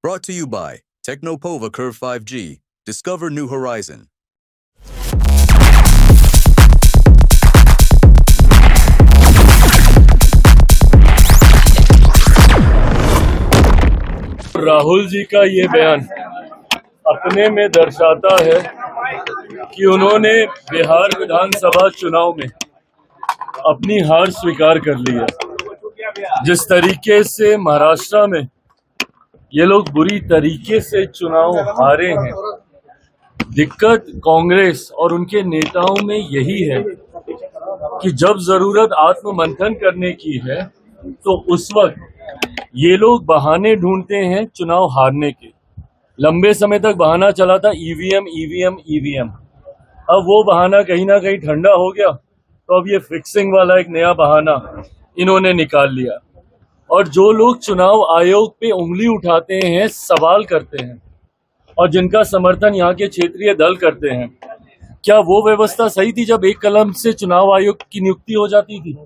Brought to you by Technopova Curve 5G. Discover new horizon. Rahul ji का ये बयान अपने में दर्शाता है कि उन्होंने बिहार विधानसभा चुनाव में अपनी हार स्वीकार कर ली है। जिस तरीके से महाराष्ट्र में ये लोग बुरी तरीके से चुनाव हारे हैं, दिक्कत कांग्रेस और उनके नेताओं में यही है कि जब जरूरत आत्ममंथन करने की है तो उस वक्त ये लोग बहाने ढूंढते हैं चुनाव हारने के। लंबे समय तक बहाना चला था ईवीएम। अब वो बहाना कहीं ना कहीं ठंडा हो गया, तो अब ये फिक्सिंग वाला एक नया बहाना इन्होंने निकाल लिया। और जो लोग चुनाव आयोग पे उंगली उठाते हैं, सवाल करते हैं और जिनका समर्थन यहाँ के क्षेत्रीय दल करते हैं, क्या वो व्यवस्था सही थी जब एक कलम से चुनाव आयोग की नियुक्ति हो जाती थी?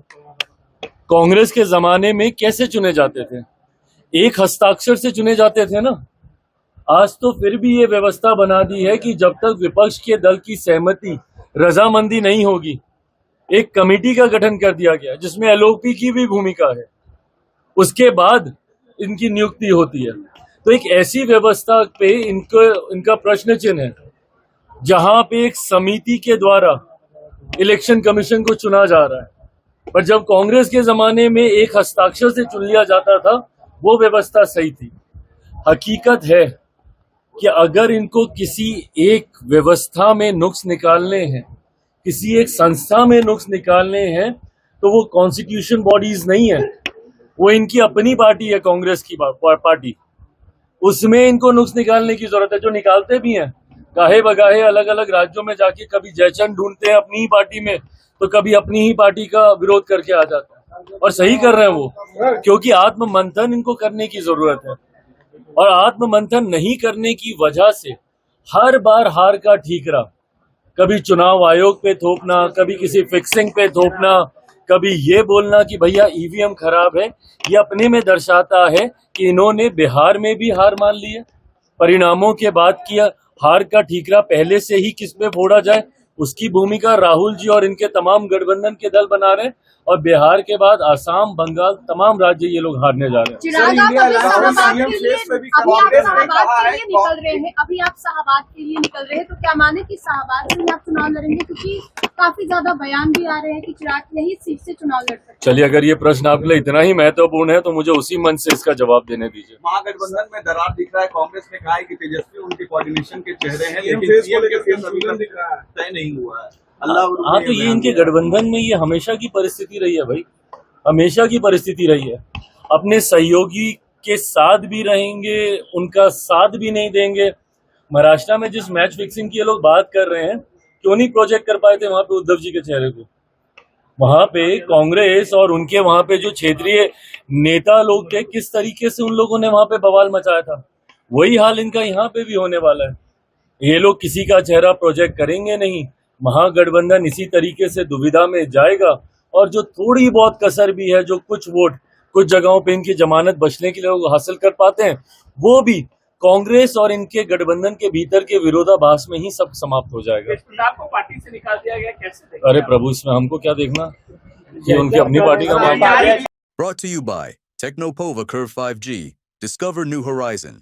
कांग्रेस के जमाने में कैसे चुने जाते थे? एक हस्ताक्षर से चुने जाते थे ना। आज तो फिर भी ये व्यवस्था बना दी है कि जब तक विपक्ष के दल की सहमति, रजामंदी नहीं होगी, एक कमेटी का गठन कर दिया गया जिसमें एलओपी की भी भूमिका है, उसके बाद इनकी नियुक्ति होती है। तो एक ऐसी व्यवस्था पे इनका प्रश्न चिन्ह है जहां पे एक समिति के द्वारा इलेक्शन कमीशन को चुना जा रहा है। पर जब कांग्रेस के जमाने में एक हस्ताक्षर से चुन लिया जाता था, वो व्यवस्था सही थी। हकीकत है कि अगर इनको किसी एक व्यवस्था में नुक्स निकालने हैं, किसी एक संस्था में नुक्स निकालने हैं, तो वो कॉन्स्टिट्यूशन बॉडीज नहीं है, वो इनकी अपनी पार्टी है, कांग्रेस की पार्टी। उसमें इनको नुक्स निकालने की जरूरत है। जो निकालते भी हैं गाहे बगाहे अलग अलग राज्यों में जाके, कभी जयचंद ढूंढते हैं अपनी ही पार्टी में, तो कभी अपनी ही पार्टी का विरोध करके आ जाता है। और सही कर रहे हैं वो, क्योंकि आत्ममंथन इनको करने की जरूरत है। और आत्ममंथन नहीं करने की वजह से हर बार हार का ठीकरा, कभी चुनाव आयोग पे थोपना, कभी किसी फिक्सिंग पे थोपना, कभी ये बोलना कि भैया ईवीएम खराब है, ये अपने में दर्शाता है कि इन्होंने बिहार में भी हार मान ली है। परिणामों के बाद किया हार का ठीकरा पहले से ही किस पे फोड़ा जाए, उसकी भूमिका राहुल जी और इनके तमाम गठबंधन के दल बना रहे हैं। और बिहार के बाद आसाम, बंगाल, तमाम राज्य ये लोग हारने जा रहे हैं। चिराग, आप अभी शाहबाद के लिए निकल रहे हैं, तो क्या माने कि शाहबाद से आप चुनाव लड़ेंगे? क्योंकि काफी ज्यादा बयान भी आ रहे हैं कि चिराग यही सीट से चुनाव लड़ सकते हैं। चलिए, अगर ये प्रश्न आपके लिए इतना ही महत्वपूर्ण है तो मुझे उसी मंच से इसका जवाब देने दीजिए। महागठबंधन में दरार दिख रहा है। कांग्रेस ने कहा है कि तेजस्वी उनके कोऑर्डिनेशन के चेहरे हैं, लेकिन सीएम के फेस तय नहीं हुआ है। हाँ, तो ये इनके गठबंधन में ये हमेशा की परिस्थिति रही है भाई, हमेशा की परिस्थिति रही है। अपने सहयोगी के साथ भी रहेंगे, उनका साथ भी नहीं देंगे। महाराष्ट्र में जिस मैच फिक्सिंग की ये लोग बात कर रहे हैं, क्यों नहीं प्रोजेक्ट कर पाए थे वहां पे उद्धव जी के चेहरे को? वहां पे कांग्रेस और उनके वहां पे जो क्षेत्रीय नेता लोग थे, किस तरीके से उन लोगों ने वहां पे बवाल मचाया था, वही हाल इनका यहाँ पे भी होने वाला है। ये लोग किसी का चेहरा प्रोजेक्ट करेंगे नहीं। महागठबंधन इसी तरीके से दुविधा में जाएगा। और जो थोड़ी बहुत कसर भी है, जो कुछ वोट कुछ जगहों पे इनकी जमानत बचने के लिए लोग हासिल कर पाते हैं, वो भी कांग्रेस और इनके गठबंधन के भीतर के विरोधाभास में ही सब समाप्त हो जाएगा। को पार्टी से निकाल दिया गया, कैसे? अरे प्रभु, इसमें हमको क्या देखना कि उनकी अपनी पार्टी का मामला है। Brought to you by Technopova Curve 5G. Discover new horizon.